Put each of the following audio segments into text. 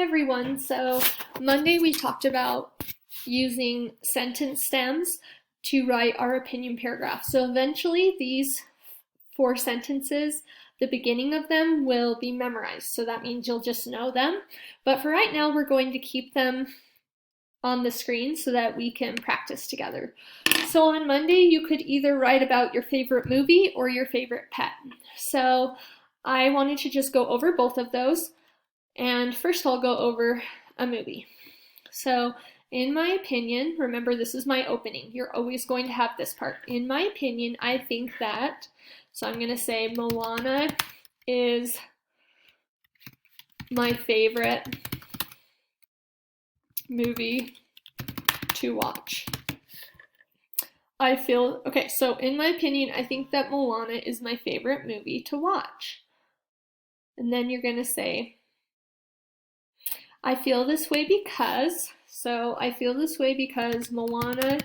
everyone. So Monday we talked about using sentence stems to write our opinion paragraph. So eventually these 4 sentences, the beginning of them will be memorized. So that means you'll just know them. But for right now, we're going to keep them on the screen so that we can practice together. So on Monday, you could either write about your favorite movie or your favorite pet. So I wanted to just go over both of those. And first I'll go over a movie. So in my opinion, remember this is my opening. You're always going to have this part. In my opinion, I think that, so I'm going to say Moana is my favorite movie to watch. Okay, so in my opinion, I think that Moana is my favorite movie to watch. And then you're going to say, I feel this way because, so I feel this way because Moana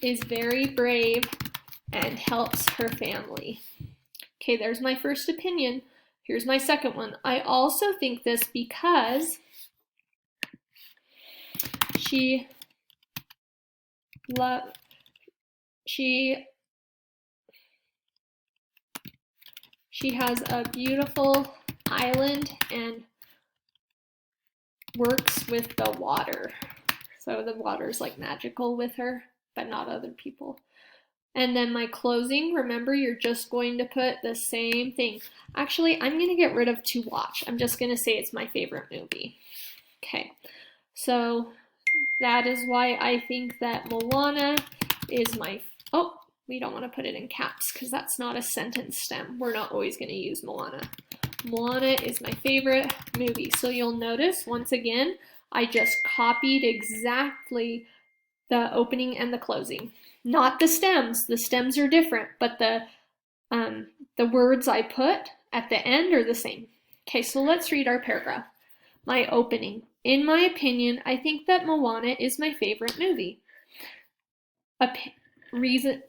is very brave and helps her family. Okay, there's my first opinion. Here's my second one. I also think this because she has a beautiful island and works with the water. So the water's like magical with her, but not other people. And then my closing, remember you're just going to put the same thing. Actually, I'm going to get rid of to watch. I'm just going to say it's my favorite movie. Okay, so that is why I think that Moana is my, oh, we don't want to put it in caps because that's not a sentence stem. We're not always going to use Moana. Moana is my favorite movie. So you'll notice, once again, I just copied exactly the opening and the closing. Not the stems. The stems are different, but the words I put at the end are the same. Okay, so let's read our paragraph. My opening. In my opinion, I think that Moana is my favorite movie. Reason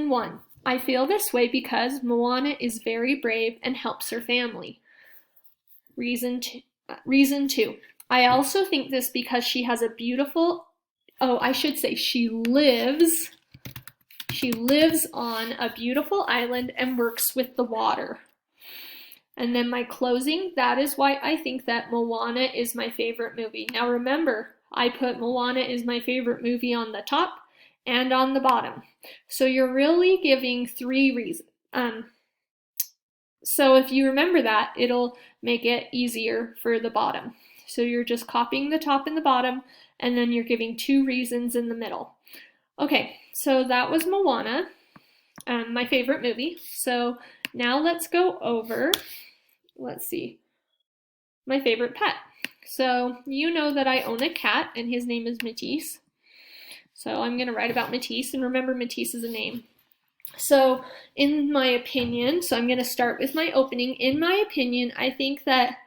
1. I feel this way because Moana is very brave and helps her family. Reason 2. I also think this because she has a beautiful, she lives on a beautiful island and works with the water. And then my closing, that is why I think that Moana is my favorite movie. Now remember, I put Moana is my favorite movie on the top and on the bottom. So you're really giving 3 reasons. So if you remember that, it'll make it easier for the bottom. So you're just copying the top and the bottom, and then you're giving 2 reasons in the middle. Okay, so that was Moana, my favorite movie. So now let's go over, let's see, my favorite pet. So you know that I own a cat, and his name is Matisse. So I'm going to write about Matisse, and remember Matisse is a name. So in my opinion, so I'm going to start with my opening. In my opinion, I think that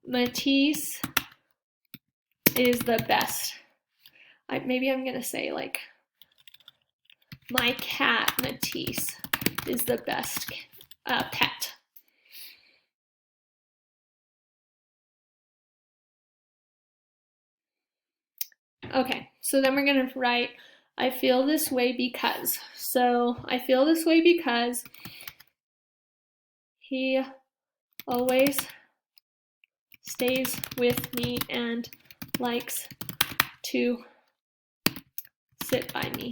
Matisse is the best. Maybe I'm going to say like, my cat Matisse is the best pet. Okay, so then we're going to write, I feel this way because. So I feel this way because he always stays with me and likes to sit by me.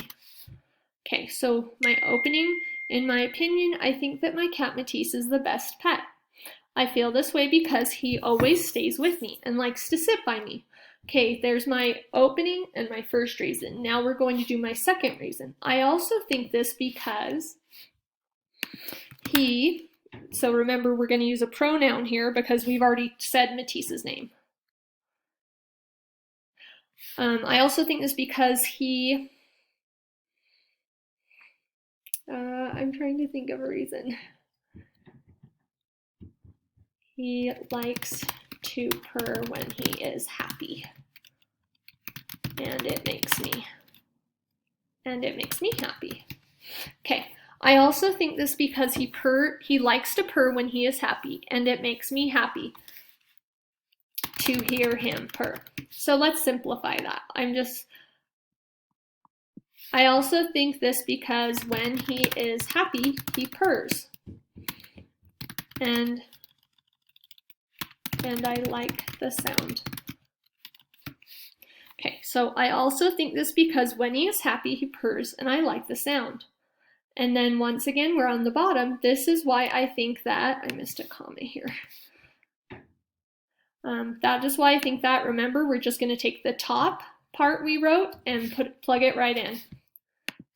Okay, so my opening, in my opinion, I think that my cat Matisse is the best pet. I feel this way because he always stays with me and likes to sit by me. Okay, there's my opening and my first reason. Now we're going to do my second reason. I also think this because so remember we're going to use a pronoun here because we've already said Matisse's name. I also think this because I'm trying to think of a reason. He likes to purr when he is happy. And it makes me happy. Okay, I also think this because he likes to purr when he is happy, and it makes me happy. to hear him purr. So let's simplify that. I also think this because when he is happy, he purrs. And I like the sound. Okay, so I also think this because when he is happy, he purrs, and I like the sound. And then once again, we're on the bottom. This is why I think that, I missed a comma here. That is why I think that, remember, we're just gonna take the top part we wrote and plug it right in.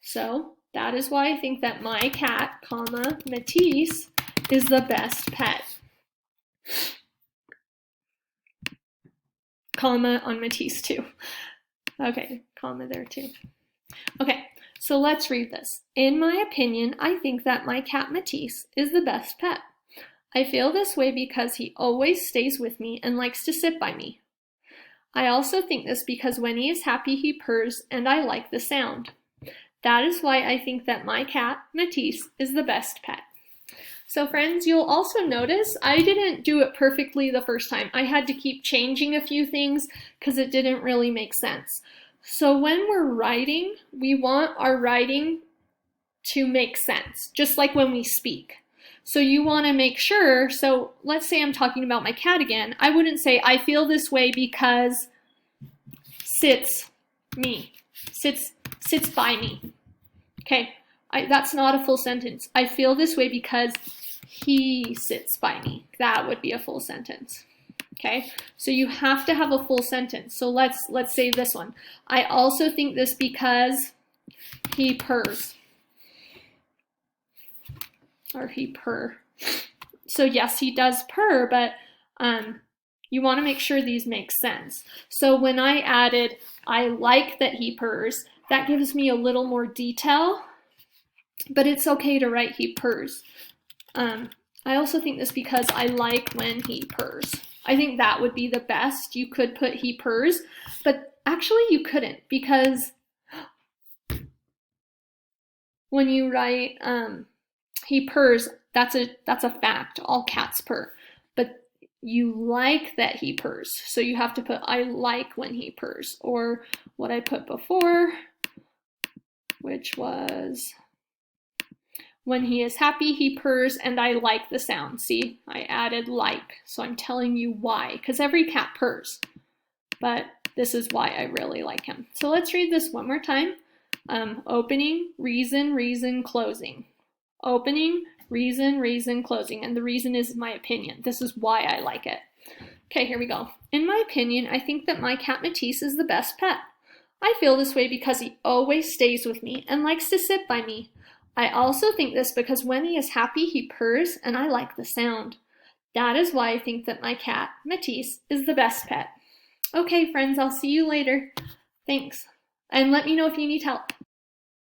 So that is why I think that my cat, comma, Matisse, is the best pet. Comma on Matisse too. Okay, comma there too. Okay, so let's read this. In my opinion, I think that my cat Matisse is the best pet. I feel this way because he always stays with me and likes to sit by me. I also think this because when he is happy, he purrs, and I like the sound. That is why I think that my cat, Matisse, is the best pet. So friends, you'll also notice I didn't do it perfectly the first time. I had to keep changing a few things because it didn't really make sense. So when we're writing, we want our writing to make sense, just like when we speak. So you want to make sure, so let's say I'm talking about my cat again. I wouldn't say, I feel this way because sits by me. Okay, that's not a full sentence. I feel this way because he sits by me. That would be a full sentence. Okay, so you have to have a full sentence. So let's say this one. I also think this because he purrs. Or he purr. So yes, he does purr, but you want to make sure these make sense. So when I added, I like that he purrs, that gives me a little more detail, but it's okay to write he purrs. I also think this because I like when he purrs. I think that would be the best. You could put he purrs, but actually you couldn't, because when you write he purrs, that's a fact. All cats purr. But you like that he purrs. So you have to put I like when he purrs. Or what I put before, which was when he is happy, he purrs, and I like the sound. See, I added like. So I'm telling you why, because every cat purrs. But this is why I really like him. So let's read this one more time. Opening, reason, reason, closing. Opening, reason, reason, closing. And the reason is my opinion. This is why I like it. Okay, here we go. In my opinion, I think that my cat Matisse is the best pet. I feel this way because he always stays with me and likes to sit by me. I also think this because when he is happy, he purrs, and I like the sound. That is why I think that my cat, Matisse, is the best pet. Okay, friends, I'll see you later. Thanks. And let me know if you need help.